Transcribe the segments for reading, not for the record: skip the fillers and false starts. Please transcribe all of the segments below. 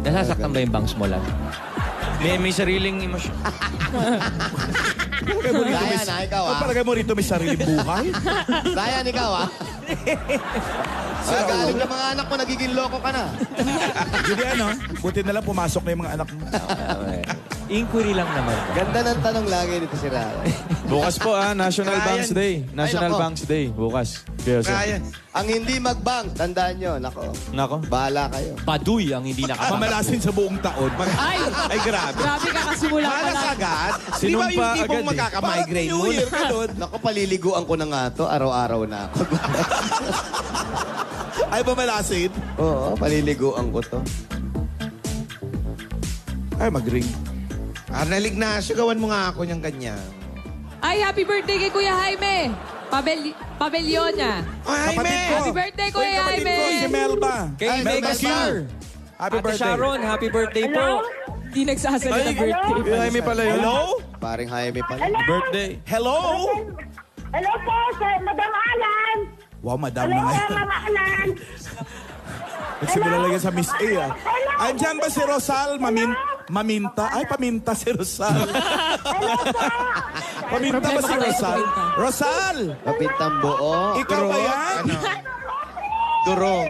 Nasasaktan ba yung bangs mo lang? May sariling emosyon. Ryan, ikaw Palagay mo rito may sariling buhay? Ryan, ikaw galing ng mga anak mo, nagiging loko ka na. Hindi buti na lang pumasok na yung mga anak mo. Inquiry lang naman. Ganda ng tanong lagi dito si Ryan. Bukas po National Ryan. Banks Day. National nako. Banks Day. Bukas. Kaya Ryan. Ang hindi mag-bank, tandaan nyo, Nako. bahala kayo. Paduy ang hindi nakapag. Mamalasin sa buong taon. Ay, grabe. Grabe ka kasimula pa Malas lang. agad. Di ba Sinumpa yung tipong agad eh. magkaka-migraine New mo? Year ka doon. Naku, paliliguan ko na nga to, araw-araw na ako. Ay, mamalasin? Oo, paliliguan ko to. Ay, mag-ring. Arnel Ignacio, gawan mo nga ako niyang ganyan. Ay, happy birthday kay Kuya Jaime. Pabelyonya. Ay, Kapatid ko. Happy birthday, Kuya Uy, kapatid Jaime. ko, si Melba. Kay Ay, Mega Melba. Star. Happy Ate birthday. Sharon, happy birthday po. Di nagsasalita birthday. Kuya Jaime pala yun. Hello? Paring Jaime pala. Birthday. Hello? Hello po, sir. Madam Alan. Wow, madam Hello, na ngayon. Mama Alan. Nagsimula lang yan sa Miss A, Andyan ba si Rosal? Maminta? Ay, paminta si Rosal. Paminta ba si Rosal? Rosal! Kapitang buo. Ikaw ba yan? Duro.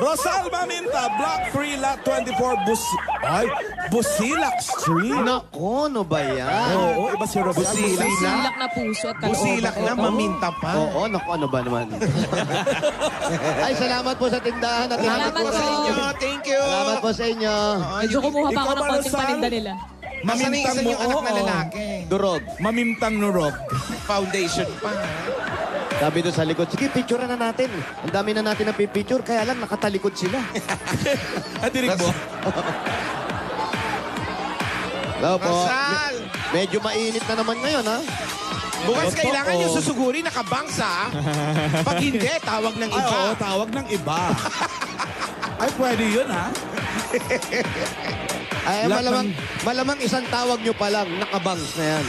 Rosal Maminta, Block 3, Lot 24, Busilak Street. Nako, ano ba yan? Oo, iba si Rosal. Silak na puso at kalooban. Busilak na, maminta pa. Oo, naku, ano ba naman? Ay, salamat po sa tindahan at Salamat po sa inyo. Thank you. Salamat po sa inyo. Medyo kumuha pa ako Ikaw ng ba, konting Rosal? paninda nila. Mamintang Mamintang mo, yung anak na oo. lalaki. Durog. Mamintang nurog. Foundation pa. Sabi doon sa likod, sige, picture na natin. Ang dami na natin na picture, kaya lang nakatalikod sila. At dinig mo? Hello po. Rosal! Medyo mainit na naman ngayon, ha? Bukas Opo, kailangan oo. yung susuguri nakabangsa. Pag hindi, tawag ng Ay, iba. oo, tawag ng iba. Ay, pwede yun, ha? Ay, Lahat malamang isang tawag nyo pa lang, nakabangs na yan.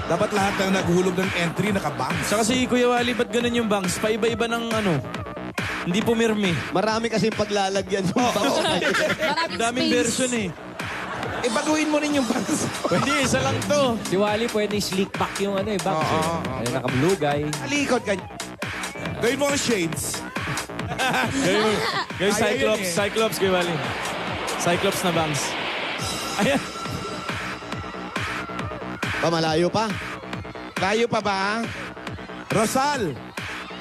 Dapat lahat ng naghulog ng entry nakabangs. Saka si Kuya Wally, ba't ganun yung bangs? Paiba-iba ng hindi pumirmi. Marami kasing paglalagyan yung bangs. Maraming Daming space. version eh. Baguhin mo rin yung bangs. Pwede, isa lang to. Si Wally pwede slick back yung bangs. Oo, Ay, nakablugay. Alikod ka. Gawin mo ang shades. Gawin Kaya yun Cyclops. eh. Cyclops, Kuya Wally. Cyclops na bangs. Ayan. Pamalayo pa. Layo pa ba? Rosal.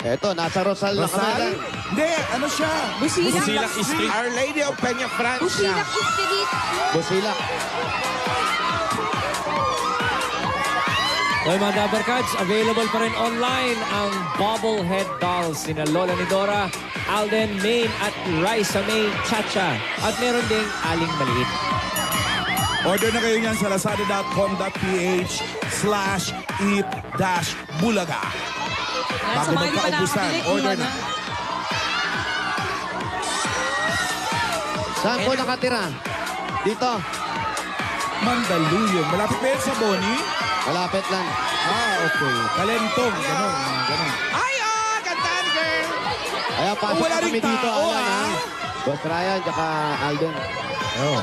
Eto, nasa Rosal na kami Rosal? lang. Hindi, ano siya? Busilak. Busilak Street. Our Lady of Peña Francia. Busilak Street. Busilak. Well, mga Dabarkads, available pa rin online ang bobblehead dolls ni Lola ni Dora, Alden, Maine at Raisa May Chacha. At meron ding Aling Maliit. Order na kayo niyan sa lazada.com.ph/eat-bulaga. Yan, Bago sa mga hindi pa magkaubusan, nakakabili, order kuha na. Saan po nakatira? Dito. Mandaluyong. Malapit ba yan sa Boni? Malapit lang. Okay. Kalentong. Ganon. Ay, gandaan, girl. Kaya pasok Wala na ring kami dito, tao, Alan, ha? ah. Boss Ryan, tsaka Alden. Oh.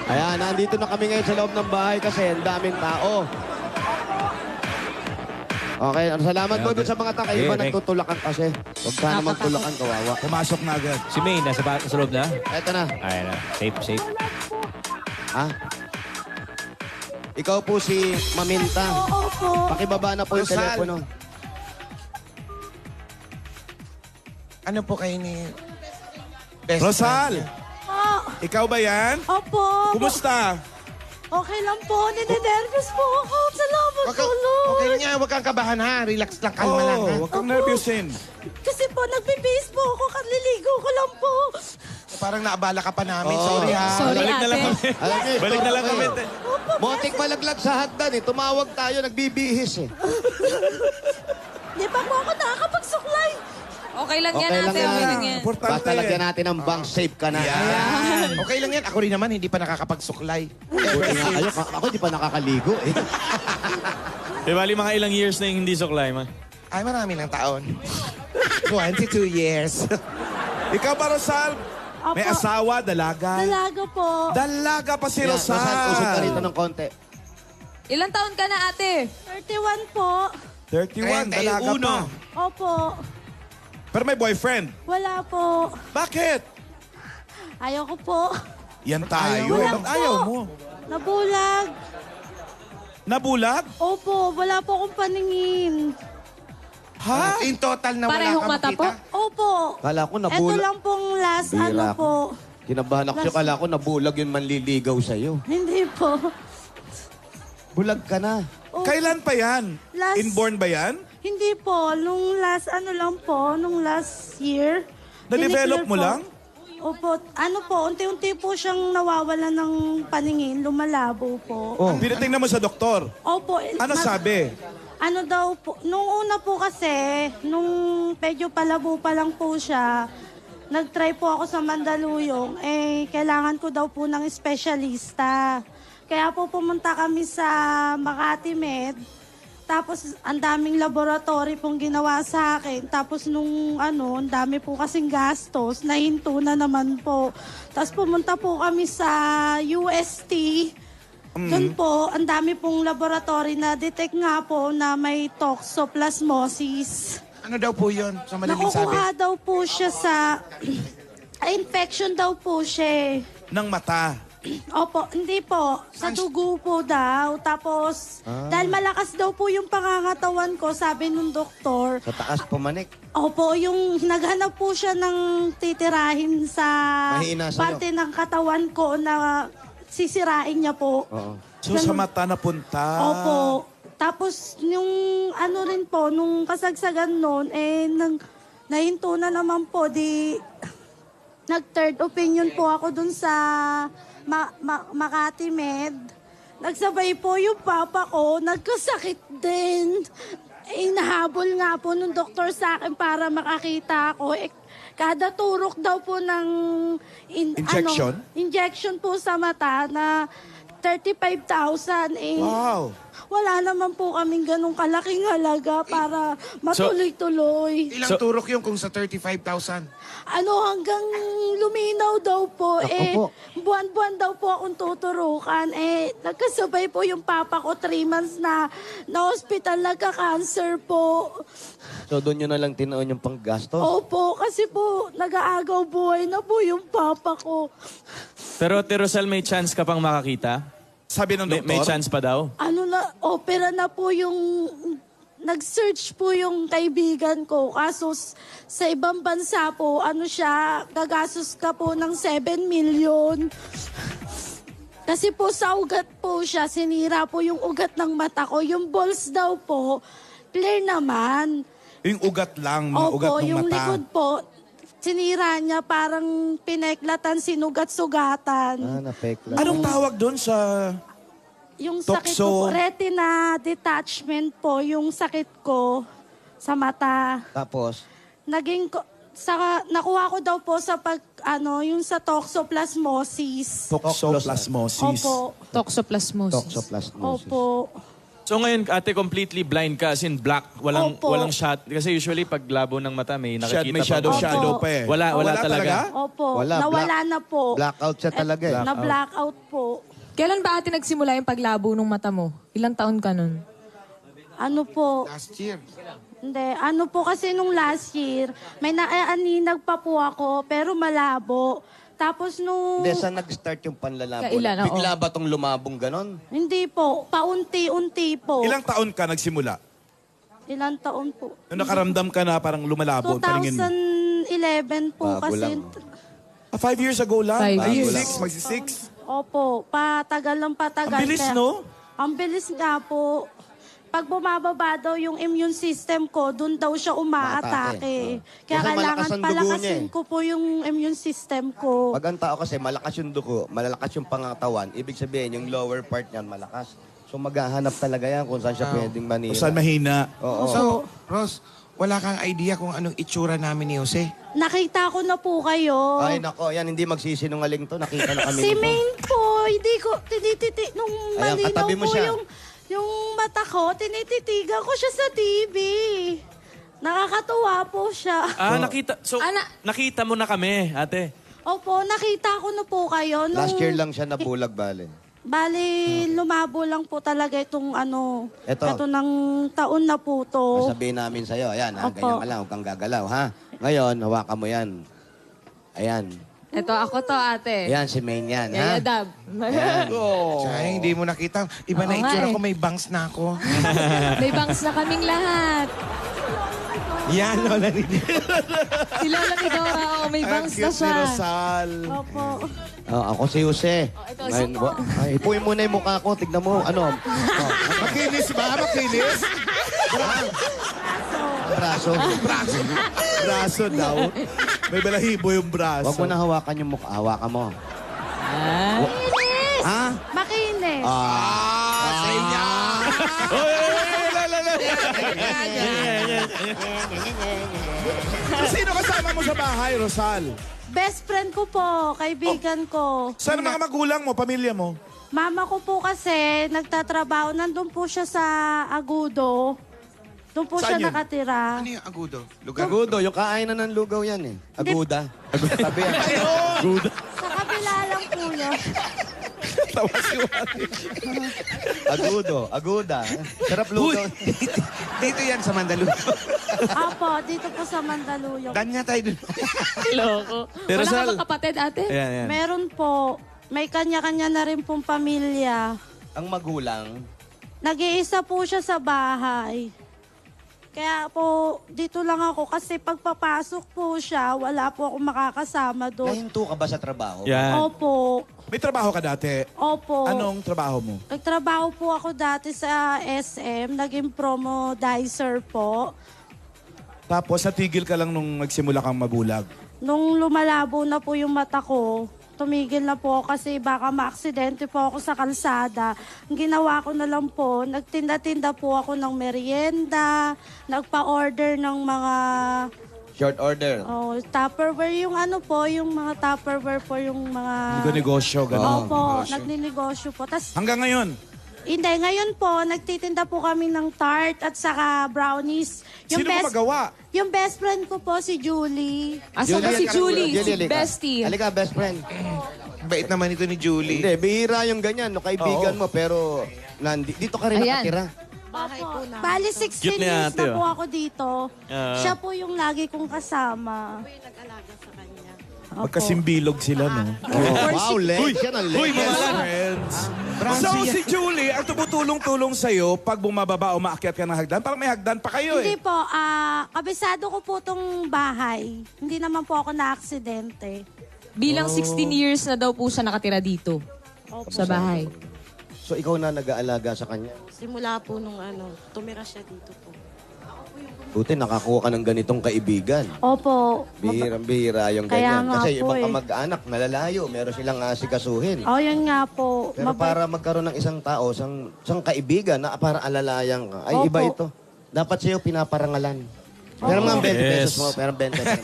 Ayan, nandito na kami ngayon sa loob ng bahay kasi ang daming tao. Okay, salamat po dun sa mga taka. Iba Okay, nagtutulakan kasi. Huwag sana magtulakan, kawawa. Pumasok na agad. Si May, nasa loob na? Eto na. Ayan na. Safe. Ha? Ikaw po si Maminta. Oo po. Pakibaba na po yung Rosal. telepono. Ano po kayo ni... Best Rosal, Ah, ikaw ba yan? opo. Kumusta? Okay lang po. Ninenervous po ako. Salamat Huwag po, kang, Lord. okay lang yan, huwag kang kabahan ha. Relax lang, kalma lang ha. Huwag kang nervousin. Kasi po, nagbe-base po ako. Kaliligo ko lang po. Parang naabala ka pa namin. Oo. Sorry ha. Sorry, Balik na lang ate. kami. Alam niyo, Balik na lang kami. Motik malaglag sa hagdan eh. Tumawag tayo, nagbibihis eh. Di ba po ako nakakapagsuklay? Okay lang yan, Okay lang ate. yan. Okay lang yan. Importante. Basta lagyan natin ng bank safe ka na. Okay lang yan. Ako rin naman, hindi pa nakakapagsuklay. Buti nga kayo. Ako di pa nakakaligo eh. Di bali mga ilang years na yung hindi suklay, man. Ay, marami ng taon. 22 years. Ikaw ba, Rosal? May Opo. asawa, dalaga? Dalaga po. Dalaga pa si Yan, Rosal, usog ka rito Rosal. ng konti. Ilang taon ka na, ate? 31 po. 31, dalaga pa. Opo. Pero may boyfriend. Wala po. Bakit? Ayaw ko po. Yan tayo. Wala Bakit po. ayaw mo? Nabulag. Nabulag? Opo, wala po akong paningin. Ha? In total na wala Parehong ka mata makita? po? Opo. Kala ko Ito nabulag. lang pong last Bira ano ako. po. Kinabahan ako siya. Kala ko nabulag yung manliligaw sa'yo. Hindi po. Bulag ka na. Oh, Kailan pa yan? Last- Inborn ba yan? Hindi po. Nung last ano lang po, nung last year. Na-develop diniclear mo po. lang? Opo. Ano po, unti-unti po siyang nawawala ng paningin. Lumalabo po. Oh. Pinatingnan mo sa doktor. Opo. Ano sabi? Ano daw po, nung una po kasi, nung medyo palabo pa lang po siya, nag-try po ako sa Mandaluyong, kailangan ko daw po ng espesyalista. Kaya po pumunta kami sa Makati Med, tapos ang daming laboratory pong ginawa sa akin. Tapos nung ang dami po kasing gastos, nahinto na naman po. Tapos pumunta po kami sa UST, doon po, ang dami pong laboratory na detect nga po na may toxoplasmosis. Ano daw po yun? Sa madaling sabi. Nakukuha daw po siya sa... infection daw po siya. Ng mata. Opo, hindi po. Sa dugo po daw. Tapos, dahil malakas daw po yung pangangatawan ko, sabi nung doktor, Sa taas pumanik. opo, yung naghanap po siya ng titirahin sa Mahina sa'yo. parte ng katawan ko na sisirain niya po. Oo. So sa mata napunta. Opo. Tapos, yung ano rin po, nung kasagsagan noon, nahinto na naman po, nag-third opinion po ako dun sa Makati Med. Nagsabay po yung papa ko, nagkasakit din. Inahabol nga po nung doktor sa akin para makakita ako. Kada turok daw po ng Injection? injection po sa mata na 35,000 Wow. wala naman po kaming ganong kalaking halaga para matuloy-tuloy. Ilang turok yun kung sa 35,000? Hanggang luminaw daw po. Ako po. Buwan-buwan daw po akong tuturukan. Nagkasabay po yung papa ko 3 months na hospital, nagka-cancer po. So doon nyo na lang tinoon yung panggastos. Opo, kasi po nag-aagaw buhay na po yung papa ko. Pero Ate Rosal, may chance ka pang makakita? Sabi ng doktor. May chance pa daw? Opera na po yung... Nag-search po yung kaibigan ko. Kaso sa ibang bansa po, gagastos ka po ng 7 million. Kasi po sa ugat po siya, sinira po yung ugat ng mata ko. Yung balls daw po, clear naman. Yung ugat lang, mga ugat Opo, ng yung mata. likod po, sinira niya parang pineklatan, sinugat-sugatan. Napekla. Anong tawag doon sa... Yung sakit ko po, retina detachment po, yung sakit ko sa mata. Tapos, Nakuha ko daw po sa yung sa toxoplasmosis. Toxoplasmosis. Opo. Toxoplasmosis. toxoplasmosis. Opo. So ngayon, ate, completely blind ka, as in black, walang Opo. shot. Kasi usually, pag labo ng mata, may nakikita May shadow, Opo. shadow pa eh. Wala talaga. Opo. Wala, Nawala na po. Blackout siya talaga eh. Na-blackout po. Kailan ba ate nagsimula yung paglabo ng mata mo? Ilang taon ka nun? Ano po? Last year. Hindi. Ano po kasi nung last year, may naaninag pa po ako, pero malabo. Tapos nung... Hindi, saan nag-start yung panlalabo? Kailan, oo. Bigla ba tong lumabong ganon? Hindi po. Paunti-unti po. Ilang taon ka nagsimula? Ilang taon po? Nung nakaramdam ka na parang lumalabo ang paningin mo? 2011 po Bago kasi... lang. 5 years ago lang? 5 Ay, years. 6, magsi-6. Opo, patagal ng patagal. Ang bilis, Kaya- no? Ang bilis nga po. Pag bumababa daw yung immune system ko, dun daw siya umaatake. Kaya Kasi kailangan malakas ang dugo niya palakasin eh. ko po yung immune system ko. Pag ang tao kasi malakas yung dugo, malalakas yung pangatawan, ibig sabihin yung lower part niyan malakas. So maghahanap talaga yan kung saan siya pwedeng manira. Saan mahina? Oo. So, Ros, wala kang idea kung anong itsura namin ni Jose? Nakita ko na po kayo. Ay nako, yan hindi magsisinungaling to. Nakita na kami Si nito. Maine po, hindi ko tinititi nung Ayan, malinaw katabi mo po siya. yung mata ko, tinititigan ko siya sa TV. Nakakatuwa po siya. Nakita mo na kami, ate. Opo, nakita ko na po kayo. Last year lang siya nabulag, bale. Bali, lumabo lang po talaga itong Eto. ito ng taon na po to. Sabihin namin sa'yo, ayan, ha, Opo. ganyan ka lang, huwag kang gagalaw, ha? Ngayon, hawakan mo yan. Ayan. Ito, ako to, ate. Ayan, si Maine yan, ha? Yaya Dab. Ayan. Sayang, hindi mo nakita. Iba na Oo nga itsura eh. ko, may bangs na ako. May bangs na kaming lahat. Yan, Lola ni Si Lola ni Dora, may bangs na Cute ni siya. Rosal. Opo. Ako si Jose. ito, Ngayon, si- ay, ipuin mo na yung mukha ko, tignan mo, ano? Makinis ba? Makinis? Braso. Braso daw. May balahibo yung braso. Huwag mo na hawakan yung mukha, hawakan mo. Makinis! Ha? Makinis! Sa inyo. Sino kasama mo sa bahay, Rosal? Best friend ko po, kaibigan ko. Saan ang mga magulang mo, pamilya mo? Mama ko po kasi nagtatrabaho. Nandun po siya sa Agudo. Doon po Saan siya yun? nakatira. Ano yung agudo? Lugar? Agudo, yung kainan ng lugaw yan eh. Aguda. Tabi yan. Sa kabila lang po yun. Aguda. Sarap lugaw. Dito yan sa Mandaluyong. Opo, dito po sa Mandaluyong. Dan nga tayo dun. Loko. Pero Wala ka Sal- bang kapatid, ate? Ayan. Meron po. May kanya-kanya na rin pong pamilya. Ang magulang, Nag-iisa po siya sa bahay. Kaya po, dito lang ako kasi pagpapasok po siya, wala po akong makakasama doon. nahinto ka ba sa trabaho? Yan. Opo. May trabaho ka dati? Opo. Anong trabaho mo? Nagtrabaho po ako dati sa SM, naging promo dicer po. Tapos natigil ka lang nung nagsimula kang mabulag. Nung lumalabo na po yung mata ko, tumigil na po ako kasi baka maaksidente po ako sa kalsada. Ang ginawa ko na lang po, nagtinda-tinda po ako ng merienda, nagpa-order ng mga Short order. Tupperware, yung yung mga Tupperware po, yung mga... Negosyo, gano'n. Opo, nagninegosyo po. Tas, Hanggang ngayon, hindi, ngayon po, nagtitinda po kami ng tart at saka brownies. sino mo magawa? Yung best friend ko po, si Julie. Asan ba si Julie? Si halika. bestie. Halika, best friend. Bait naman ito ni Julie. Hindi, bihira yung ganyan, no, kaibigan mo, pero dito ka rin Ayan. nakatira. Bahay po na. Bali, 16 Cute ni years ate, na po oh. ako dito. Siya po yung lagi kong kasama. Nag-alaga sa kanya. Magkasimbilog sila, no? Wow, legs yan, ang legs. Friends. So, si Julie, ang tumutulong-tulong sa'yo pag bumababa o maakyat ka ng hagdan, parang may hagdan pa kayo Hindi eh. po, kabisado ko po tong bahay. Hindi naman po ako na-aksidente. Bilang 16 years na daw po siya nakatira dito. Sa bahay. So, ikaw na nag-aalaga sa kanya. Simula po nung tumira siya dito po. Buti, nakakuha ka ng ganitong kaibigan. Opo. Bihirang-bihira yung Kaya ganyan. nga Kasi po ibang eh. kamag-anak, nalalayo, meron silang asikasuhin. Oh, yun nga po. Pero para magkaroon ng isang tao, isang kaibigan na para alalayang ka, ay Opo. iba ito. Dapat sa'yo pinaparangalan. Pero mga 20 pesos mo, pero 20 pesos.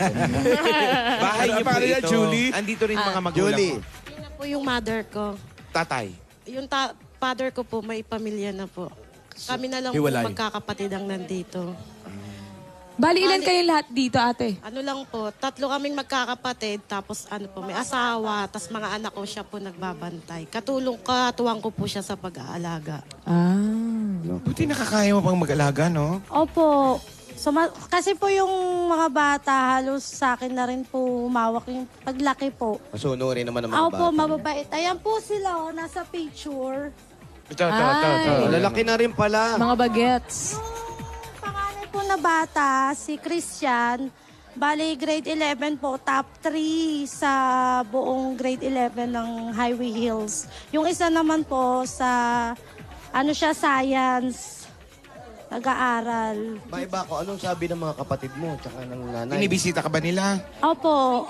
Bahay niyo po Paano yan, ito. Julie? Andito rin mga magulang Julie, ko. Yun na po yung mother ko. Tatay. Yung father ko po, may pamilya na po. Kami na lang Hiwalay. po magkakapatid ang nandito. Bali, ilan kayo lahat dito, ate? Ano lang po, 3 kaming magkakapatid, tapos may asawa, tapos mga anak ko siya po nagbabantay. Katuwang ko po siya sa pag-aalaga. Buti nakakaya mo pang mag-alaga, no? Opo. So, kasi po yung mga bata, halos sa akin na rin po humawak yung paglaki po. masunurin naman ng mga Opo, bata. mababait. Ayan po sila, nasa picture. Ito. Oh, lalaki na rin pala. Mga bagets. Panganay po na bata, si Christian. Bali, grade 11 po, top 3 sa buong grade 11 ng Highway Hills. Yung isa naman po sa, science. Nag-aaral. Maiba ko, anong sabi ng mga kapatid mo tsaka ng nanay? Binibisita ka ba nila? Opo,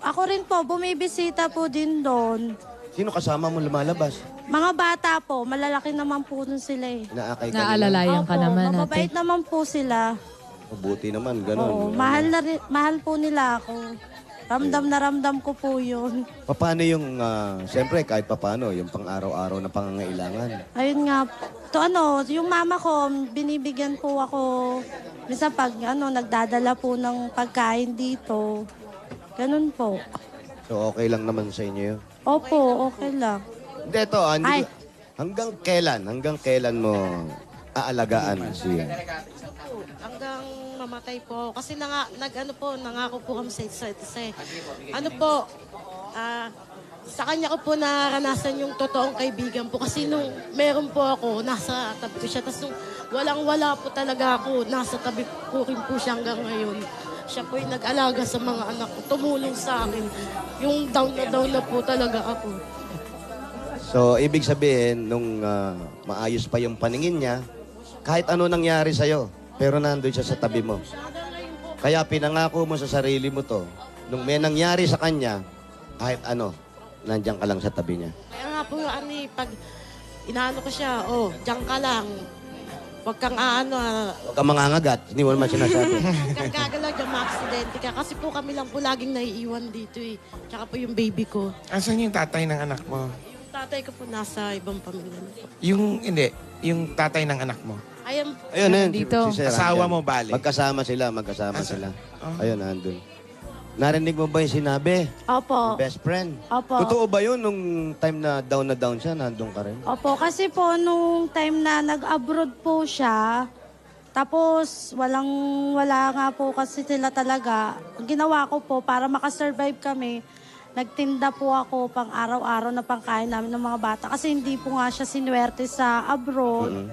ako rin po, bumibisita po din doon. Sino kasama mo lumalabas? Mga bata po, malalaki naman po nun sila eh. Inaakay ka nila? Naalalayan ka Opo, naman, mababait ate. naman po sila. Mabuti naman, ganun. Oo, mahal po nila ako. Ramdam na ramdam ko po yun. Paano yung, siyempre kahit paano, yung pang-araw-araw na pangangailangan? Ayun nga, to yung mama ko, binibigyan po ako, minsan pag nagdadala po ng pagkain dito. Ganun po. So okay lang naman sa inyo yun? Opo, okay lang. Hindi, ito, Ay. hanggang kailan mo aalagaan siya? Hanggang mamatay po. Kasi nangako po kami sa isa't isa. Sa kanya ko po naranasan yung totoong kaibigan po. Kasi nung meron po ako, nasa tabi ko siya. Tapos nung walang-wala po talaga ako, nasa tabi ko rin po siya hanggang ngayon. Siya po yung nag-alaga sa mga anak ko, tumulong sa akin. Yung down na po talaga ako. So, ibig sabihin, nung maayos pa yung paningin niya, kahit ano nangyari sa'yo, pero nandun siya sa tabi mo. Kaya pinangako mo sa sarili mo to, nung may nangyari sa kanya, kahit ano, nandiyan ka lang sa tabi niya. Kaya nga po, pag inaano ko siya, diyan ka lang. Huwag kang Huwag kang mangangagat, hindi mo naman sinasabi. huwag kang gagalaw dyan, ma-aksidente ka. Kasi po kami lang po laging naiiwan dito eh. Tsaka po yung baby ko. Asan yung tatay ng anak mo? Yung tatay ko po nasa ibang pamilya na po. Yung tatay ng anak mo. Ayan po. Ayun, Dito. si Sir, Asawa andyan. mo, bali? Magkasama sila. Ayun, nandun. Narinig mo ba yung sinabi? Opo. Best friend? Opo. Totoo ba yun nung time na down siya, nandun ka rin? Opo, kasi po nung time na nag-abroad po siya, tapos wala nga po kasi sila talaga. Ang ginawa ko po para makasurvive kami, nagtinda po ako pang araw-araw na pangkain namin ng mga bata kasi hindi po nga siya sinuwerte sa abroad.